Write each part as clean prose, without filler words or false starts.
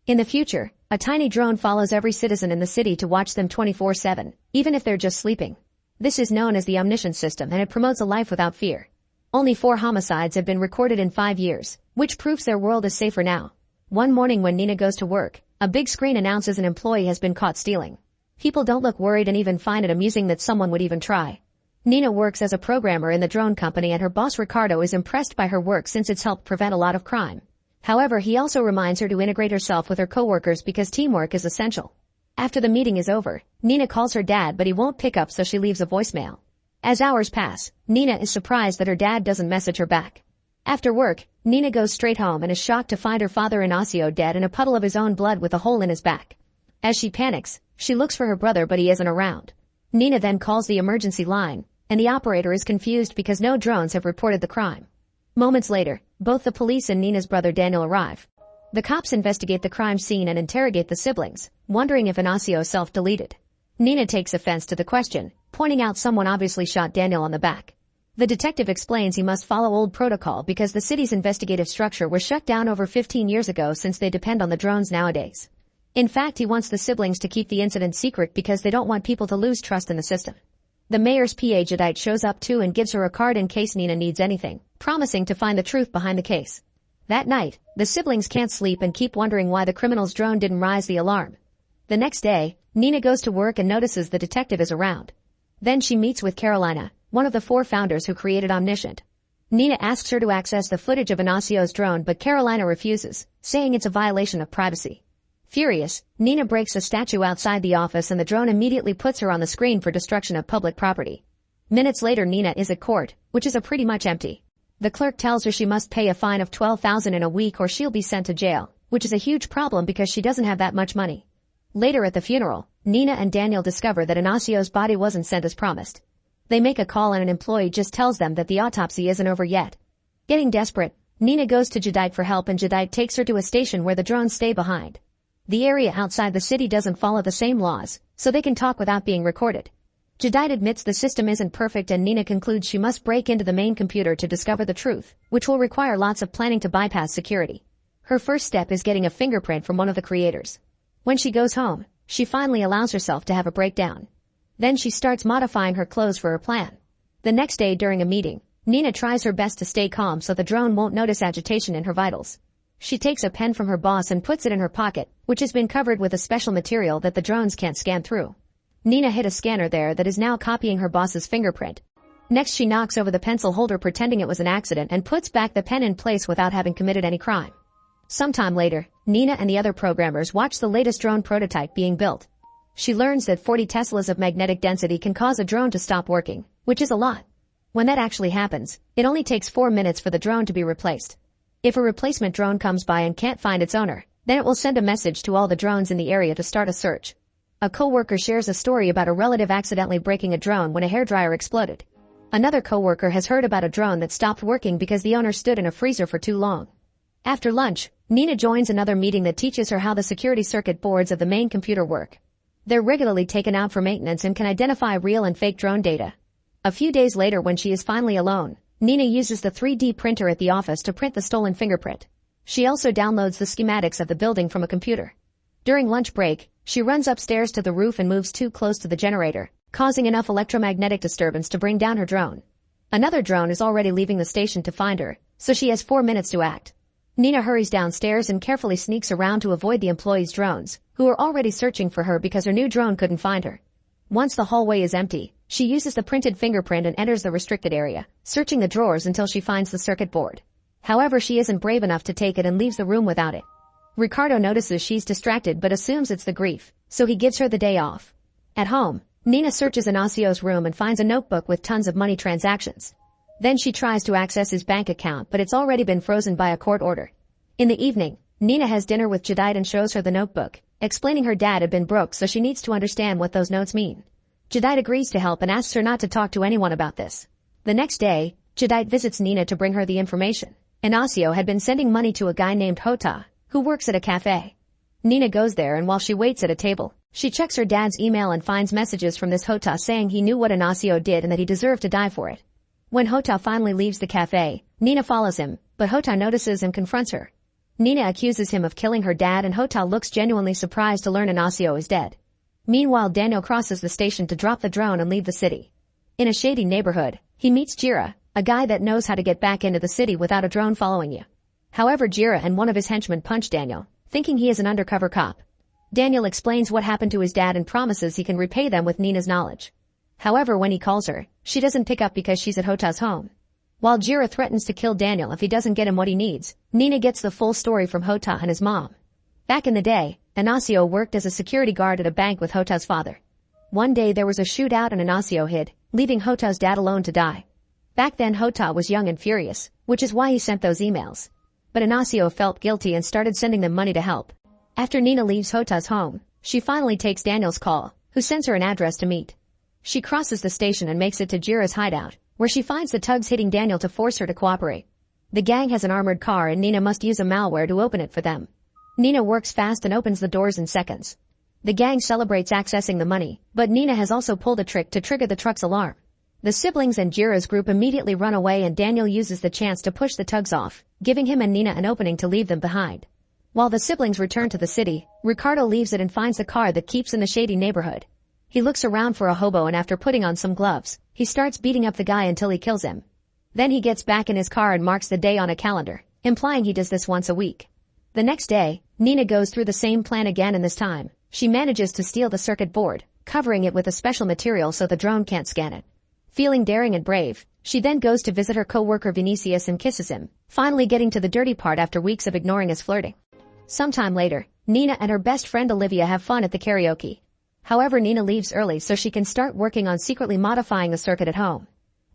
In the future, a tiny drone follows every citizen in the city to watch them 24/7, even if they're just sleeping. This is known as the omniscience system, and it promotes a life without fear. Only 4 homicides have been recorded in 5 years, which proves their world is safer now. One morning when Nina goes to work, a big screen announces an employee has been caught stealing. People don't look worried and even find it amusing that someone would even try. Nina works as a programmer in the drone company, and her boss Ricardo is impressed by her work since it's helped prevent a lot of crime. However, he also reminds her to integrate herself with her coworkers because teamwork is essential. After the meeting is over, Nina calls her dad, but he won't pick up, so she leaves a voicemail. As hours pass, Nina is surprised that her dad doesn't message her back. After work, Nina goes straight home and is shocked to find her father Ignacio dead in a puddle of his own blood with a hole in his back. As she panics, she looks for her brother, but he isn't around. Nina then calls the emergency line, and the operator is confused because no drones have reported the crime. Moments later, both the police and Nina's brother Daniel arrive. The cops investigate the crime scene and interrogate the siblings, wondering if Ignacio self-deleted. Nina takes offense to the question, pointing out someone obviously shot Daniel on the back. The detective explains he must follow old protocol because the city's investigative structure was shut down over 15 years ago, since they depend on the drones nowadays. In fact, he wants the siblings to keep the incident secret because they don't want people to lose trust in the system. The mayor's PA Judite shows up too and gives her a card in case Nina needs anything, promising to find the truth behind the case. That night, the siblings can't sleep and keep wondering why the criminal's drone didn't raise the alarm. The next day, Nina goes to work and notices the detective is around. Then she meets with Carolina, one of the 4 founders who created Omniscient. Nina asks her to access the footage of Ignacio's drone, but Carolina refuses, saying it's a violation of privacy. Furious, Nina breaks a statue outside the office and the drone immediately puts her on the screen for destruction of public property. Minutes later, Nina is at court, which is pretty much empty. The clerk tells her she must pay a fine of $12,000 in a week or she'll be sent to jail, which is a huge problem because she doesn't have that much money. Later at the funeral, Nina and Daniel discover that Ignacio's body wasn't sent as promised. They make a call and an employee just tells them that the autopsy isn't over yet. Getting desperate, Nina goes to Judite for help, and Judite takes her to a station where the drones stay behind. The area outside the city doesn't follow the same laws, so they can talk without being recorded. Judite admits the system isn't perfect, and Nina concludes she must break into the main computer to discover the truth, which will require lots of planning to bypass security. Her first step is getting a fingerprint from one of the creators. When she goes home, she finally allows herself to have a breakdown. Then she starts modifying her clothes for her plan. The next day during a meeting, Nina tries her best to stay calm so the drone won't notice agitation in her vitals. She takes a pen from her boss and puts it in her pocket, which has been covered with a special material that the drones can't scan through. Nina hit a scanner there that is now copying her boss's fingerprint. Next, she knocks over the pencil holder pretending it was an accident and puts back the pen in place without having committed any crime. Sometime later, Nina and the other programmers watch the latest drone prototype being built. She learns that 40 Teslas of magnetic density can cause a drone to stop working, which is a lot. When that actually happens, it only takes 4 minutes for the drone to be replaced. If a replacement drone comes by and can't find its owner, then it will send a message to all the drones in the area to start a search. A coworker shares a story about a relative accidentally breaking a drone when a hairdryer exploded. Another coworker has heard about a drone that stopped working because the owner stood in a freezer for too long. After lunch, Nina joins another meeting that teaches her how the security circuit boards of the main computer work. They're regularly taken out for maintenance and can identify real and fake drone data. A few days later, when she is finally alone, Nina uses the 3D printer at the office to print the stolen fingerprint. She also downloads the schematics of the building from a computer. During lunch break, she runs upstairs to the roof and moves too close to the generator, causing enough electromagnetic disturbance to bring down her drone. Another drone is already leaving the station to find her, so she has 4 minutes to act. Nina hurries downstairs and carefully sneaks around to avoid the employees' drones, who are already searching for her because her new drone couldn't find her. Once the hallway is empty, she uses the printed fingerprint and enters the restricted area, searching the drawers until she finds the circuit board. However, she isn't brave enough to take it and leaves the room without it. Ricardo notices she's distracted but assumes it's the grief, so he gives her the day off. At home, Nina searches Ignacio's room and finds a notebook with tons of money transactions. Then she tries to access his bank account, but it's already been frozen by a court order. In the evening, Nina has dinner with Judite and shows her the notebook, explaining her dad had been broke, so she needs to understand what those notes mean. Judite agrees to help and asks her not to talk to anyone about this. The next day, Judite visits Nina to bring her the information. Ignacio had been sending money to a guy named Jota, who works at a cafe. Nina goes there, and while she waits at a table, she checks her dad's email and finds messages from this Jota saying he knew what Ignacio did and that he deserved to die for it. When Jota finally leaves the cafe, Nina follows him, but Jota notices and confronts her. Nina accuses him of killing her dad and Hota looks genuinely surprised to learn Ignacio is dead. Meanwhile, Daniel crosses the station to drop the drone and leave the city. In a shady neighborhood, he meets Jira, a guy that knows how to get back into the city without a drone following you. However, Jira and one of his henchmen punch Daniel, thinking he is an undercover cop. Daniel explains what happened to his dad and promises he can repay them with Nina's knowledge. However, when he calls her, she doesn't pick up because she's at Hota's home. While Jira threatens to kill Daniel if he doesn't get him what he needs, Nina gets the full story from Hota and his mom. Back in the day, Ignacio worked as a security guard at a bank with Hota's father. One day there was a shootout and Ignacio hid, leaving Hota's dad alone to die. Back then Hota was young and furious, which is why he sent those emails. But Ignacio felt guilty and started sending them money to help. After Nina leaves Hota's home, she finally takes Daniel's call, who sends her an address to meet. She crosses the station and makes it to Jira's hideout, where she finds the thugs hitting Daniel to force her to cooperate. The gang has an armored car and Nina must use a malware to open it for them. Nina works fast and opens the doors in seconds. The gang celebrates accessing the money, but Nina has also pulled a trick to trigger the truck's alarm. The siblings and Jira's group immediately run away and Daniel uses the chance to push the thugs off, giving him and Nina an opening to leave them behind. While the siblings return to the city, Ricardo leaves it and finds a car that keeps in the shady neighborhood. He looks around for a hobo and after putting on some gloves, he starts beating up the guy until he kills him. Then he gets back in his car and marks the day on a calendar, implying he does this once a week. The next day, Nina goes through the same plan again and this time, she manages to steal the circuit board, covering it with a special material so the drone can't scan it. Feeling daring and brave, she then goes to visit her co-worker Vinicius and kisses him, finally getting to the dirty part after weeks of ignoring his flirting. Sometime later, Nina and her best friend Olivia have fun at the karaoke. However, Nina leaves early so she can start working on secretly modifying the circuit at home.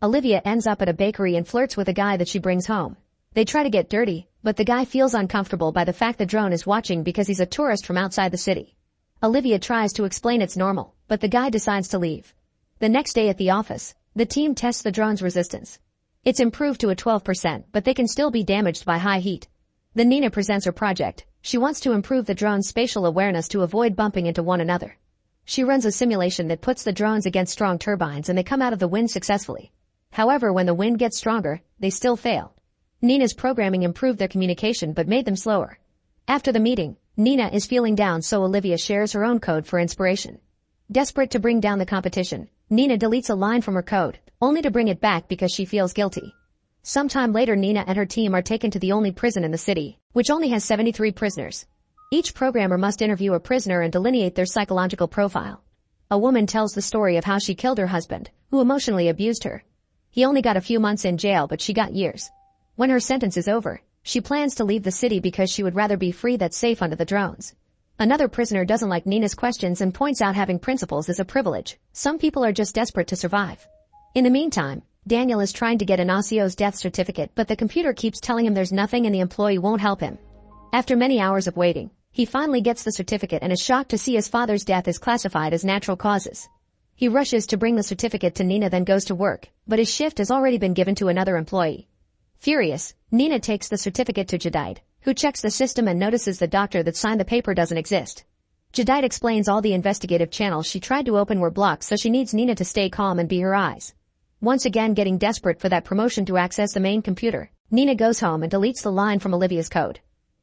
Olivia ends up at a bakery and flirts with a guy that she brings home. They try to get dirty, but the guy feels uncomfortable by the fact the drone is watching because he's a tourist from outside the city. Olivia tries to explain it's normal, but the guy decides to leave. The next day at the office, the team tests the drone's resistance. It's improved to a 12%, but they can still be damaged by high heat. Then Nina presents her project. She wants to improve the drone's spatial awareness to avoid bumping into one another. She runs a simulation that puts the drones against strong turbines and they come out of the wind successfully. However, when the wind gets stronger, they still fail. Nina's programming improved their communication but made them slower. After the meeting, Nina is feeling down so Olivia shares her own code for inspiration. Desperate to bring down the competition, Nina deletes a line from her code, only to bring it back because she feels guilty. Sometime later Nina and her team are taken to the only prison in the city, which only has 73 prisoners. Each programmer must interview a prisoner and delineate their psychological profile. A woman tells the story of how she killed her husband, who emotionally abused her. He only got a few months in jail but she got years. When her sentence is over, she plans to leave the city because she would rather be free that's safe under the drones. Another prisoner doesn't like Nina's questions and points out having principles is a privilege. Some people are just desperate to survive. In the meantime, Daniel is trying to get Ignacio's death certificate but the computer keeps telling him there's nothing and the employee won't help him. After many hours of waiting, he finally gets the certificate and is shocked to see his father's death is classified as natural causes. He rushes to bring the certificate to Nina then goes to work, but his shift has already been given to another employee. Furious, Nina takes the certificate to Jadite, who checks the system and notices the doctor that signed the paper doesn't exist. Jadite explains all the investigative channels she tried to open were blocked so she needs Nina to stay calm and be her eyes. Once again getting desperate for that promotion to access the main computer, Nina goes home and deletes the line from Olivia's code.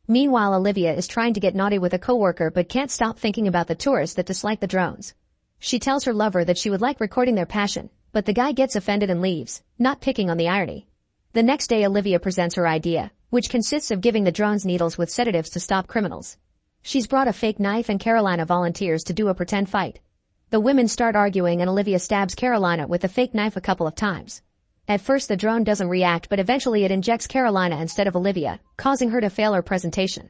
Meanwhile, Olivia is trying to get naughty with a coworker but can't stop thinking about the tourists that dislike the drones. She tells her lover that she would like recording their passion, but the guy gets offended and leaves, not picking on the irony. The next day Olivia presents her idea, which consists of giving the drones needles with sedatives to stop criminals. She's brought a fake knife and Carolina volunteers to do a pretend fight. The women start arguing and Olivia stabs Carolina with the fake knife a couple of times. At first the drone doesn't react but eventually it injects Carolina instead of Olivia, causing her to fail her presentation.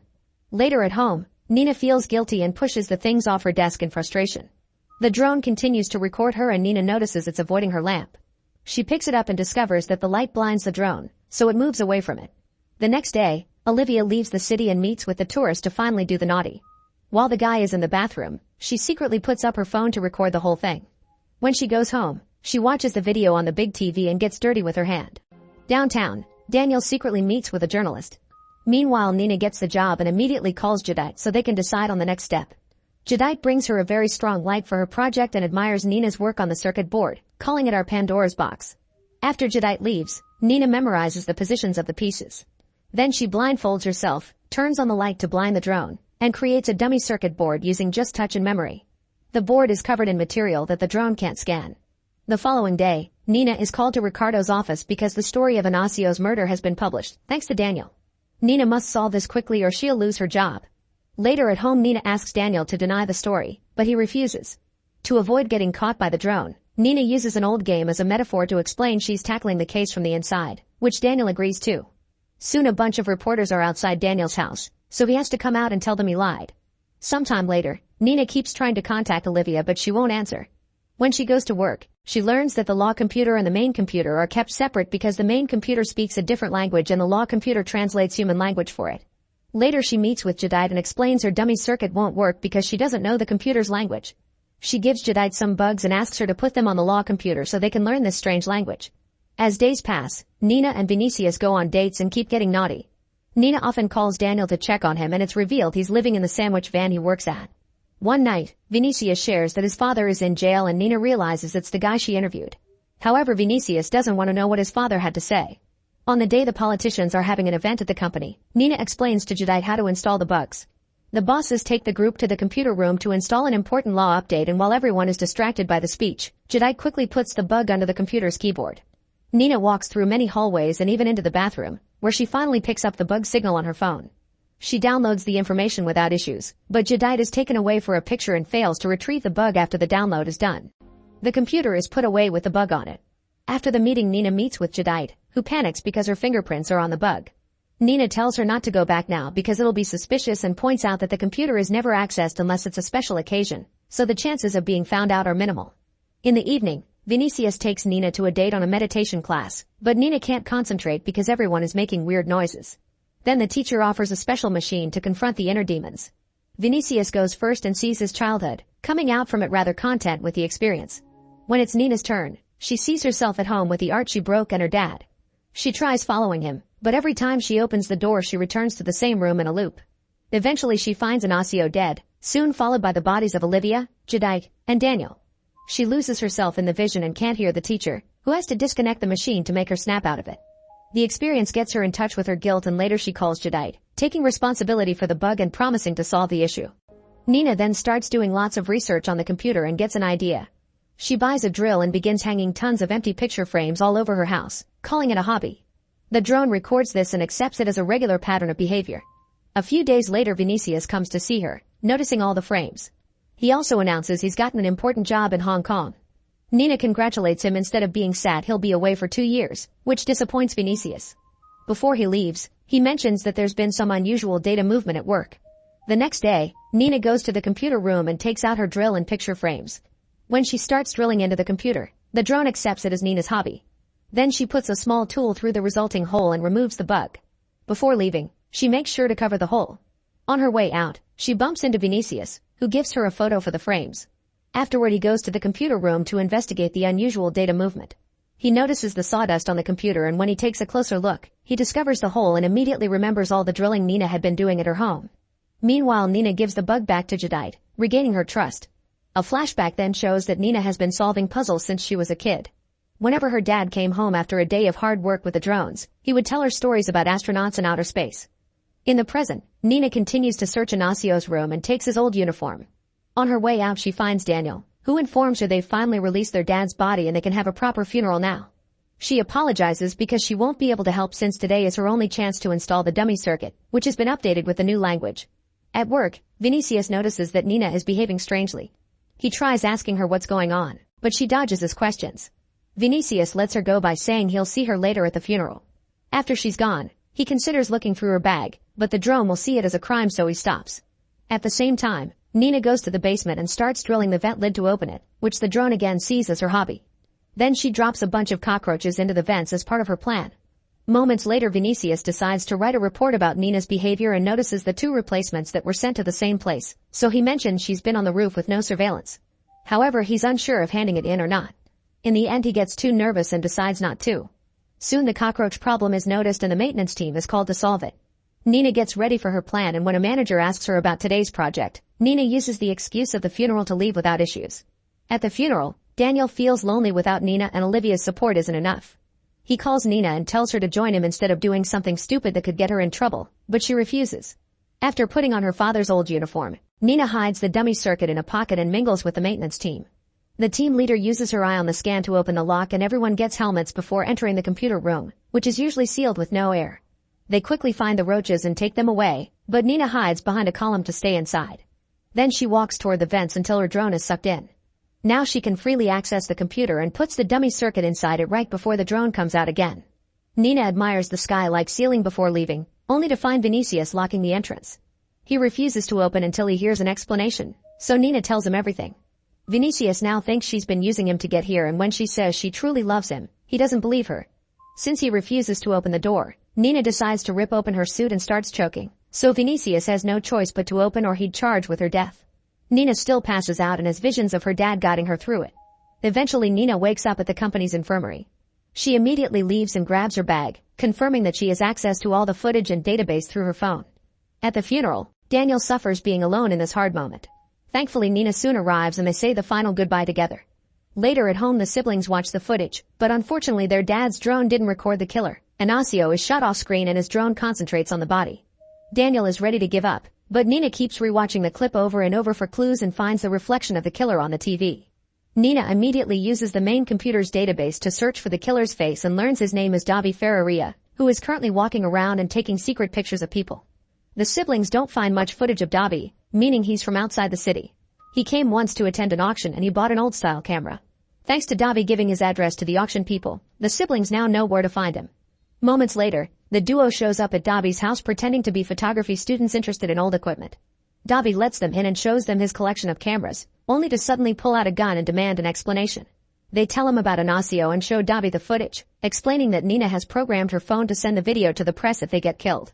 Later at home, Nina feels guilty and pushes the things off her desk in frustration. The drone continues to record her and Nina notices it's avoiding her lamp. She picks it up and discovers that the light blinds the drone, so it moves away from it. The next day, Olivia leaves the city and meets with the tourist to finally do the naughty. While the guy is in the bathroom, she secretly puts up her phone to record the whole thing. When she goes home, she watches the video on the big TV and gets dirty with her hand. Downtown, Daniel secretly meets with a journalist. Meanwhile, Nina gets the job and immediately calls Jadite so they can decide on the next step. Jadite brings her a very strong light for her project and admires Nina's work on the circuit board, calling it our Pandora's box. After Jadite leaves, Nina memorizes the positions of the pieces. Then she blindfolds herself, turns on the light to blind the drone, and creates a dummy circuit board using just touch and memory. The board is covered in material that the drone can't scan. The following day, Nina is called to Ricardo's office because the story of Inacio's murder has been published, thanks to Daniel. Nina must solve this quickly or she'll lose her job. Later at home, Nina asks Daniel to deny the story, but he refuses. To avoid getting caught by the drone, Nina uses an old game as a metaphor to explain she's tackling the case from the inside, which Daniel agrees to. Soon a bunch of reporters are outside Daniel's house, so he has to come out and tell them he lied. Sometime later, Nina keeps trying to contact Olivia but she won't answer. When she goes to work, she learns that the law computer and the main computer are kept separate because the main computer speaks a different language and the law computer translates human language for it. Later she meets with Jadite and explains her dummy circuit won't work because she doesn't know the computer's language. She gives Jadite some bugs and asks her to put them on the law computer so they can learn this strange language. As days pass, Nina and Vinicius go on dates and keep getting naughty. Nina often calls Daniel to check on him and it's revealed he's living in the sandwich van he works at. One night, Vinicius shares that his father is in jail and Nina realizes it's the guy she interviewed. However, Vinicius doesn't want to know what his father had to say. On the day the politicians are having an event at the company, Nina explains to Jadite how to install the bugs. The bosses take the group to the computer room to install an important law update and while everyone is distracted by the speech, Jadite quickly puts the bug under the computer's keyboard. Nina walks through many hallways and even into the bathroom, where she finally picks up the bug signal on her phone. She downloads the information without issues, but Jadite is taken away for a picture and fails to retrieve the bug after the download is done. The computer is put away with the bug on it. After the meeting, Nina meets with Jadite, who panics because her fingerprints are on the bug. Nina tells her not to go back now because it'll be suspicious and points out that the computer is never accessed unless it's a special occasion, so the chances of being found out are minimal. In the evening, Vinicius takes Nina to a date on a meditation class, but Nina can't concentrate because everyone is making weird noises. Then the teacher offers a special machine to confront the inner demons. Vinicius goes first and sees his childhood, coming out from it rather content with the experience. When it's Nina's turn, she sees herself at home with the art she broke and her dad. She tries following him, but every time she opens the door she returns to the same room in a loop. Eventually she finds Inacio dead, soon followed by the bodies of Olivia, Jadite, and Daniel. She loses herself in the vision and can't hear the teacher, who has to disconnect the machine to make her snap out of it. The experience gets her in touch with her guilt and later she calls Jadite, taking responsibility for the bug and promising to solve the issue. Nina then starts doing lots of research on the computer and gets an idea. She buys a drill and begins hanging tons of empty picture frames all over her house, calling it a hobby. The drone records this and accepts it as a regular pattern of behavior. A few days later Vinicius comes to see her, noticing all the frames. He also announces he's gotten an important job in Hong Kong. Nina congratulates him. Instead of being sad he'll be away for 2 years, which disappoints Vinicius. Before he leaves, he mentions that there's been some unusual data movement at work. The next day, Nina goes to the computer room and takes out her drill and picture frames. When she starts drilling into the computer, the drone accepts it as Nina's hobby. Then she puts a small tool through the resulting hole and removes the bug. Before leaving, she makes sure to cover the hole. On her way out, she bumps into Vinicius, who gives her a photo for the frames. Afterward he goes to the computer room to investigate the unusual data movement. He notices the sawdust on the computer and when he takes a closer look, he discovers the hole and immediately remembers all the drilling Nina had been doing at her home. Meanwhile Nina gives the bug back to Jadite, regaining her trust. A flashback then shows that Nina has been solving puzzles since she was a kid. Whenever her dad came home after a day of hard work with the drones, he would tell her stories about astronauts in outer space. In the present, Nina continues to search Inacio's room and takes his old uniform. On her way out she finds Daniel, who informs her they've finally released their dad's body and they can have a proper funeral now. She apologizes because she won't be able to help since today is her only chance to install the dummy circuit, which has been updated with the new language. At work, Vinicius notices that Nina is behaving strangely. He tries asking her what's going on, but she dodges his questions. Vinicius lets her go by saying he'll see her later at the funeral. After she's gone, he considers looking through her bag, but the drone will see it as a crime so he stops. At the same time, Nina goes to the basement and starts drilling the vent lid to open it, which the drone again sees as her hobby. Then she drops a bunch of cockroaches into the vents as part of her plan. Moments later Vinicius decides to write a report about Nina's behavior and notices the 2 replacements that were sent to the same place, so he mentions she's been on the roof with no surveillance. However, he's unsure of handing it in or not. In the end he gets too nervous and decides not to. Soon the cockroach problem is noticed and the maintenance team is called to solve it. Nina gets ready for her plan and when a manager asks her about today's project, Nina uses the excuse of the funeral to leave without issues. At the funeral, Daniel feels lonely without Nina and Olivia's support isn't enough. He calls Nina and tells her to join him instead of doing something stupid that could get her in trouble, but she refuses. After putting on her father's old uniform, Nina hides the dummy circuit in a pocket and mingles with the maintenance team. The team leader uses her eye on the scan to open the lock, and everyone gets helmets before entering the computer room, which is usually sealed with no air. They quickly find the roaches and take them away, but Nina hides behind a column to stay inside. Then she walks toward the vents until her drone is sucked in. Now she can freely access the computer and puts the dummy circuit inside it right before the drone comes out again. Nina admires the sky-like ceiling before leaving, only to find Vinicius locking the entrance. He refuses to open until he hears an explanation, so Nina tells him everything. Vinicius now thinks she's been using him to get here, and when she says she truly loves him, he doesn't believe her. Since he refuses to open the door, Nina decides to rip open her suit and starts choking, so Vinicius has no choice but to open or he'd charge with her death. Nina still passes out and has visions of her dad guiding her through it. Eventually Nina wakes up at the company's infirmary. She immediately leaves and grabs her bag, confirming that she has access to all the footage and database through her phone. At the funeral, Daniel suffers being alone in this hard moment. Thankfully Nina soon arrives and they say the final goodbye together. Later at home the siblings watch the footage, but unfortunately their dad's drone didn't record the killer. Ignacio is shot off screen and his drone concentrates on the body. Daniel is ready to give up, but Nina keeps rewatching the clip over and over for clues and finds the reflection of the killer on the TV. Nina immediately uses the main computer's database to search for the killer's face and learns his name is Davi Ferreira, who is currently walking around and taking secret pictures of people. The siblings don't find much footage of Davi, meaning he's from outside the city. He came once to attend an auction and he bought an old-style camera. Thanks to Davi giving his address to the auction people, the siblings now know where to find him. Moments later, the duo shows up at Davi's house pretending to be photography students interested in old equipment. Davi lets them in and shows them his collection of cameras, only to suddenly pull out a gun and demand an explanation. They tell him about Ignacio and show Davi the footage, explaining that Nina has programmed her phone to send the video to the press if they get killed.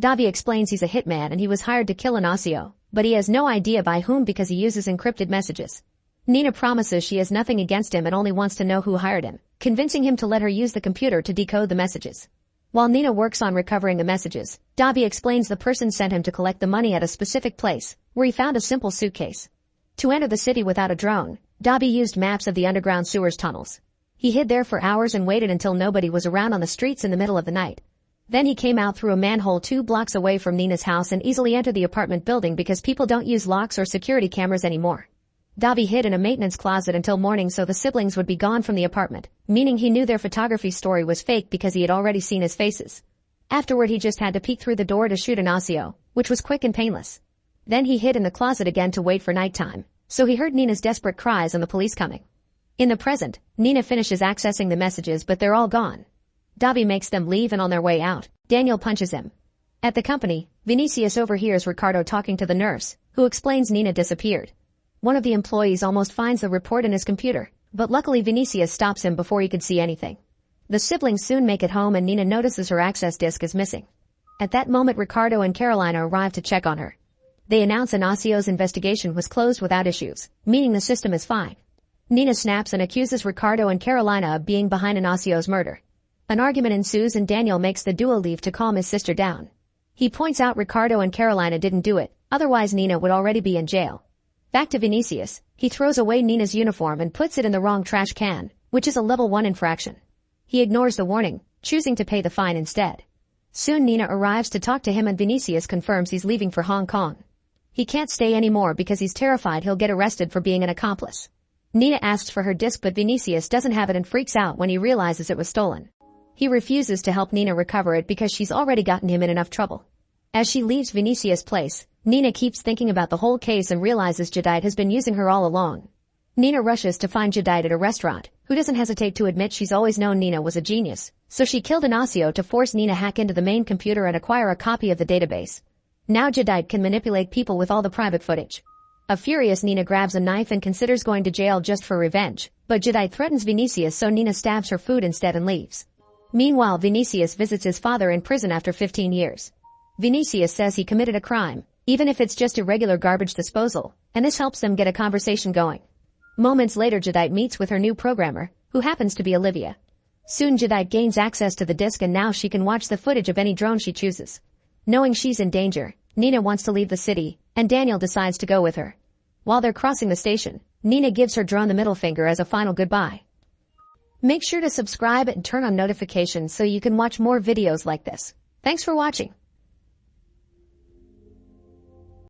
Davi explains he's a hitman and he was hired to kill Ignacio, but he has no idea by whom because he uses encrypted messages. Nina promises she has nothing against him and only wants to know who hired him, convincing him to let her use the computer to decode the messages. While Nina works on recovering the messages, Davi explains the person sent him to collect the money at a specific place, where he found a simple suitcase. To enter the city without a drone, Davi used maps of the underground sewers tunnels. He hid there for hours and waited until nobody was around on the streets in the middle of the night. Then he came out through a manhole 2 blocks away from Nina's house and easily entered the apartment building because people don't use locks or security cameras anymore. Davi hid in a maintenance closet until morning so the siblings would be gone from the apartment, meaning he knew their photography story was fake because he had already seen his faces. Afterward he just had to peek through the door to shoot Ignacio, which was quick and painless. Then he hid in the closet again to wait for nighttime, so he heard Nina's desperate cries and the police coming. In the present, Nina finishes accessing the messages but they're all gone. Davi makes them leave and on their way out, Daniel punches him. At the company, Vinicius overhears Ricardo talking to the nurse, who explains Nina disappeared. One of the employees almost finds the report in his computer, but luckily Vinicius stops him before he could see anything. The siblings soon make it home and Nina notices her access disk is missing. At that moment Ricardo and Carolina arrive to check on her. They announce Ignacio's investigation was closed without issues, meaning the system is fine. Nina snaps and accuses Ricardo and Carolina of being behind Ignacio's murder. An argument ensues and Daniel makes the duo leave to calm his sister down. He points out Ricardo and Carolina didn't do it, otherwise Nina would already be in jail. Back to Vinicius, he throws away Nina's uniform and puts it in the wrong trash can, which is a level 1 infraction. He ignores the warning, choosing to pay the fine instead. Soon Nina arrives to talk to him and Vinicius confirms he's leaving for Hong Kong. He can't stay anymore because he's terrified he'll get arrested for being an accomplice. Nina asks for her disc but Vinicius doesn't have it and freaks out when he realizes it was stolen. He refuses to help Nina recover it because she's already gotten him in enough trouble. As she leaves Vinicius' place, Nina keeps thinking about the whole case and realizes Jadite has been using her all along. Nina rushes to find Jadite at a restaurant, who doesn't hesitate to admit she's always known Nina was a genius, so she killed Ignacio to force Nina hack into the main computer and acquire a copy of the database. Now Jadite can manipulate people with all the private footage. A furious Nina grabs a knife and considers going to jail just for revenge, but Jadite threatens Vinicius so Nina stabs her food instead and leaves. Meanwhile Vinicius visits his father in prison after 15 years. Vinicius says he committed a crime, even if it's just irregular garbage disposal, and this helps them get a conversation going. Moments later Jadite meets with her new programmer, who happens to be Olivia. Soon Jadite gains access to the disk and now she can watch the footage of any drone she chooses. Knowing she's in danger, Nina wants to leave the city, and Daniel decides to go with her. While they're crossing the station, Nina gives her drone the middle finger as a final goodbye. Make sure to subscribe and turn on notifications so you can watch more videos like this. Thanks for watching.